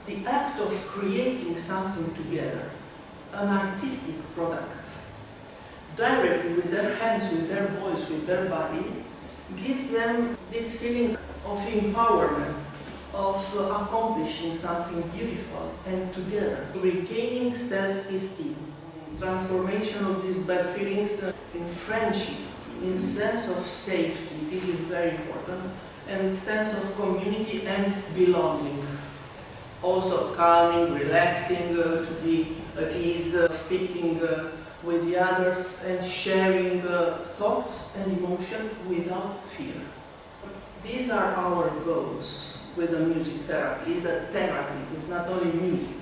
the act of creating something together, an artistic product, directly with their hands, with their voice, with their body, gives them this feeling of empowerment, of accomplishing something beautiful and together, regaining self-esteem, transformation of these bad feelings in friendship, in sense of safety, this is very important, and sense of community and belonging. Also calming, relaxing, to be at ease, speaking with the others and sharing thoughts and emotion without fear. These are our goals with the music therapy. It's a therapy, it's not only music.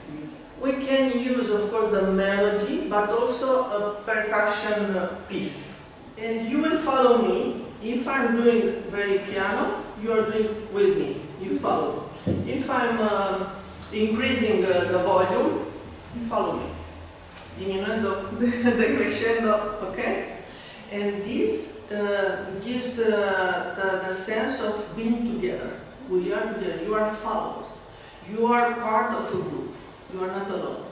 We can use, of course, the melody, but also a percussion piece. And you will follow me. If I'm doing very piano, you are doing with me. You follow. If I'm increasing the volume, you follow me. Diminuendo the crescendo, okay? And this gives the sense of being together. We are together. You are followed. You are part of a group. You are not alone.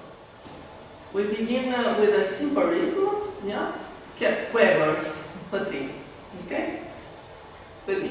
We begin with a simple rhythm, yeah? Quavers, Patri, okay? With me.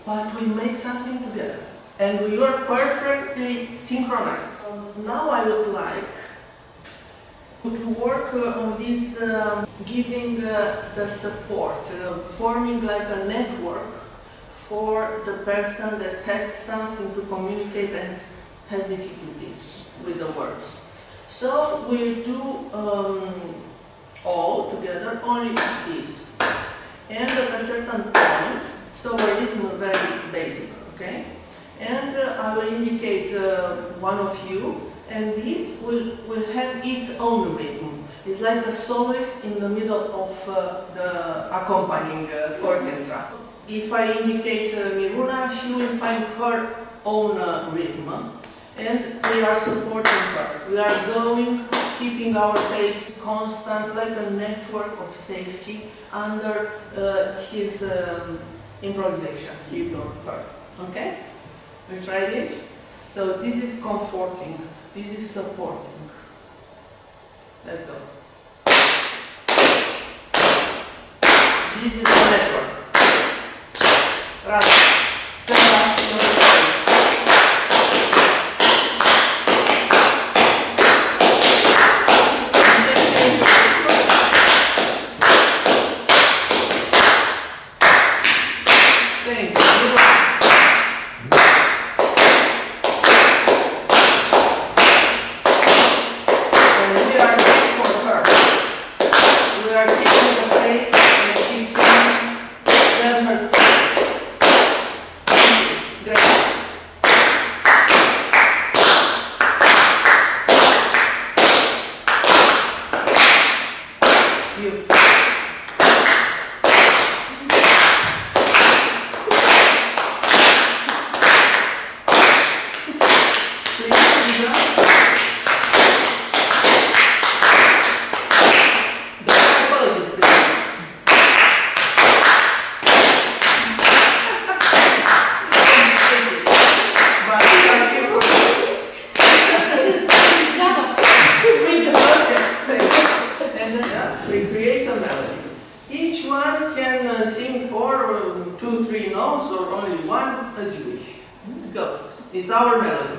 But we make something together. And we are perfectly synchronized. Now I would like to work on this giving the support, forming like a network for the person that has something to communicate and has difficulties with the words. So we do all together, only this. And at a certain point, so a rhythm very basic, okay? And I will indicate one of you, and this will have its own rhythm. It's like a soloist in the middle of the accompanying orchestra. If I indicate Miruna, she will find her own rhythm, and we are supporting her. We are going, keeping our pace constant, like a network of safety under his improvisation, his or her. Okay? We try this. So this is comforting. This is supporting. Let's go. This is the network. Right. It's our melody.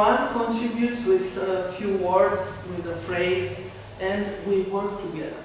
Everyone contributes with a few words, with a phrase, and we work together.